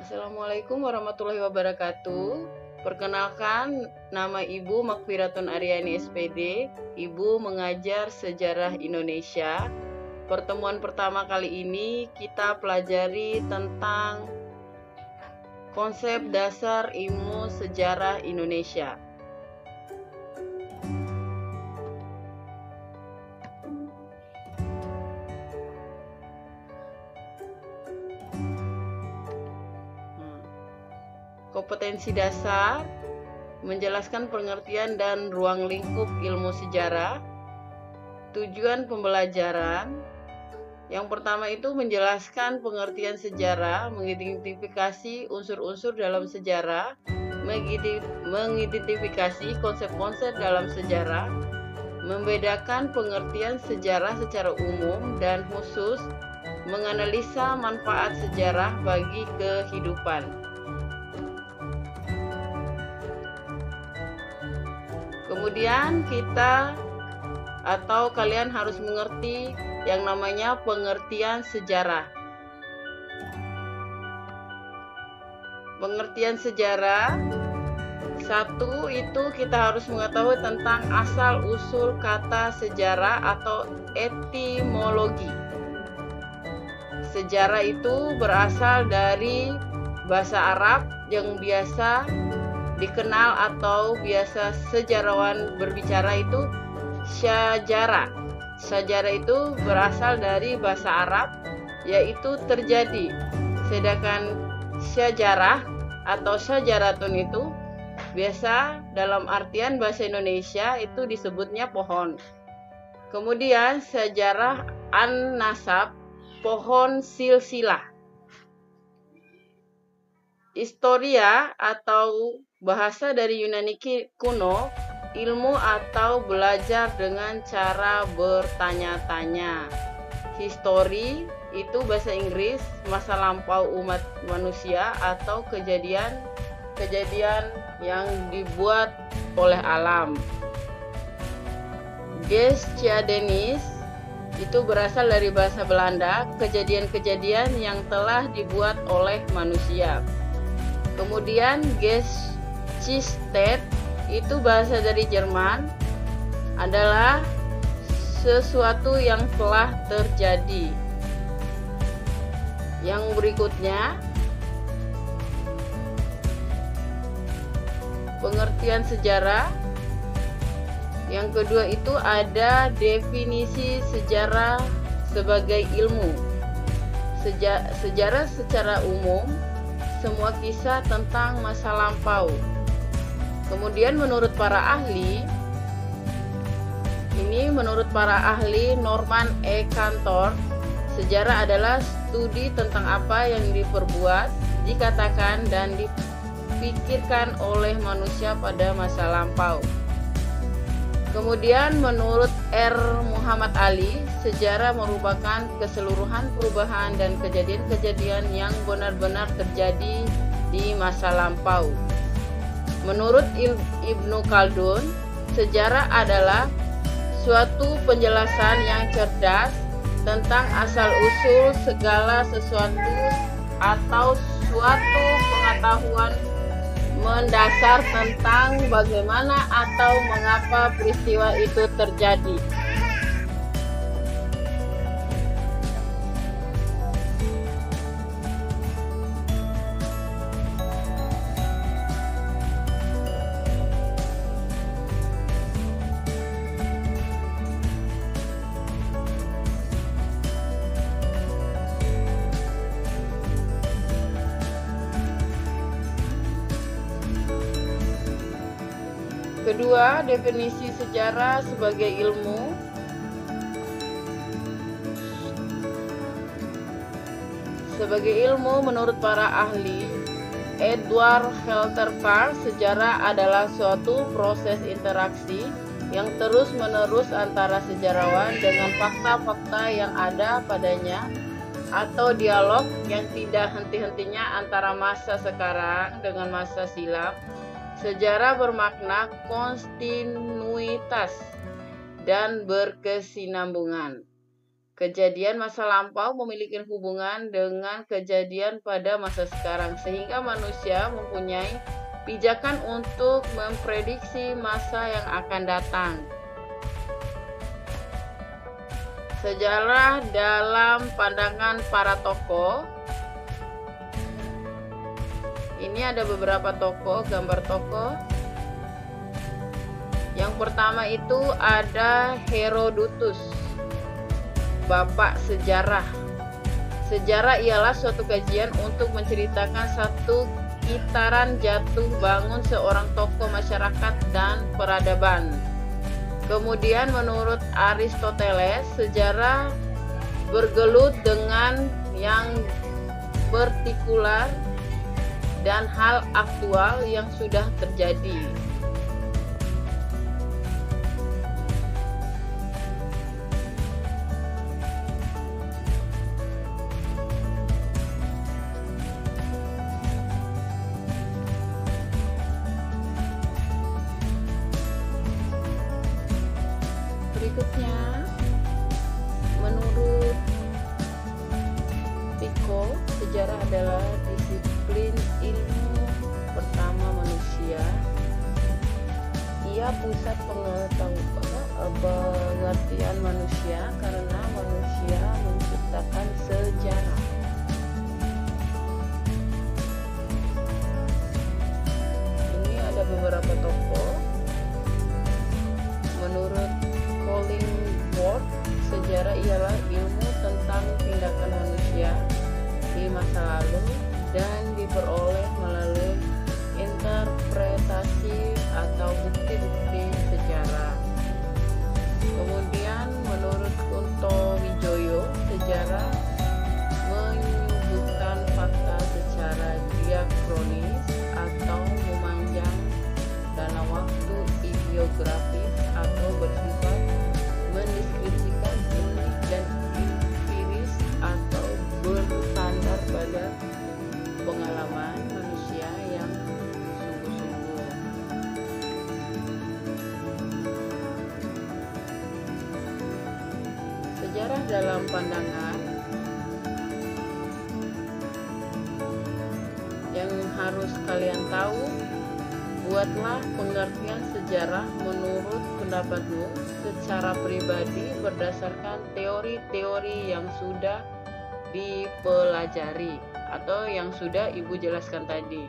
Assalamualaikum warahmatullahi wabarakatuh. Perkenalkan, nama Ibu Makfiratun Aryani SPD. Ibu mengajar sejarah Indonesia. Pertemuan pertama kali ini kita pelajari tentang konsep dasar ilmu sejarah Indonesia. Kompetensi dasar menjelaskan pengertian dan ruang lingkup ilmu sejarah. Tujuan pembelajaran yang pertama itu menjelaskan pengertian sejarah, mengidentifikasi unsur-unsur dalam sejarah, mengidentifikasi konsep-konsep dalam sejarah, membedakan pengertian sejarah secara umum dan khusus, menganalisa manfaat sejarah bagi kehidupan. Kemudian kalian harus mengerti yang namanya pengertian sejarah. Pengertian sejarah, satu itu kita harus mengetahui tentang asal-usul kata sejarah atau etimologi. Sejarah itu berasal dari bahasa Arab yang biasa dikenal atau biasa sejarawan berbicara itu syajarah. Syajarah itu berasal dari bahasa Arab, yaitu terjadi. Sedangkan syajarah atau syajaratun itu biasa dalam artian bahasa Indonesia itu disebutnya pohon. Kemudian sejarah an-nasab, pohon silsilah. Historia atau bahasa dari Yunani kuno, ilmu atau belajar dengan cara bertanya-tanya. History itu bahasa Inggris, masa lampau umat manusia atau kejadian yang dibuat oleh alam. Geschiedenis itu berasal dari bahasa Belanda, kejadian-kejadian yang telah dibuat oleh manusia. Kemudian Geschichte itu bahasa dari Jerman, adalah sesuatu yang telah terjadi. Yang berikutnya, pengertian sejarah. Yang kedua itu ada definisi sejarah sebagai ilmu. Sejarah secara umum semua kisah tentang masa lampau. Kemudian menurut para ahli Norman E. Cantor, sejarah adalah studi tentang apa yang diperbuat, dikatakan, dan dipikirkan oleh manusia pada masa lampau. Kemudian menurut R. Muhammad Ali, sejarah merupakan keseluruhan perubahan dan kejadian-kejadian yang benar-benar terjadi di masa lampau. Menurut Ibnu Khaldun, sejarah adalah suatu penjelasan yang cerdas tentang asal-usul segala sesuatu atau suatu pengetahuan mendasar tentang bagaimana atau mengapa peristiwa itu terjadi. Kedua, definisi sejarah sebagai ilmu. Sebagai ilmu menurut para ahli, Edward Heltercar, sejarah adalah suatu proses interaksi yang terus-menerus antara sejarawan dengan fakta-fakta yang ada padanya, atau dialog yang tidak henti-hentinya antara masa sekarang dengan masa silam. Sejarah bermakna kontinuitas dan berkesinambungan. Kejadian masa lampau memiliki hubungan dengan kejadian pada masa sekarang, sehingga manusia mempunyai pijakan untuk memprediksi masa yang akan datang. Sejarah dalam pandangan para tokoh. Ini ada beberapa tokoh, gambar tokoh. Yang pertama itu ada Herodotus, bapak sejarah. Sejarah ialah suatu kajian untuk menceritakan satu gitaran jatuh bangun seorang tokoh masyarakat dan peradaban. Kemudian menurut Aristoteles, sejarah bergelut dengan yang partikular dan hal aktual yang sudah terjadi. Berikutnya, menurut Pico, sejarah adalah disiplin ilmu pertama manusia. Ia pusat pengertian manusia karena manusia menciptakan sejarah. Ini ada beberapa tokoh. Menurut Collingwood, sejarah ialah ilmu tentang tindakan manusia di masa lalu dan diperoleh melalui interpretasi atau bukti-bukti sejarah. Kemudian menurut Kunto Wijoyo, sejarah menyebutkan fakta secara diakronis atau memanjang dalam waktu ideografis atau bersifat mendeskripsikan unik dan empiris atau bersandar pada pengalaman manusia yang sungguh-sungguh. Sejarah dalam pandangan yang harus kalian tahu. Buatlah pengertian sejarah menurut pendapatmu secara pribadi berdasarkan teori-teori yang sudah dipelajari atau yang sudah Ibu jelaskan tadi.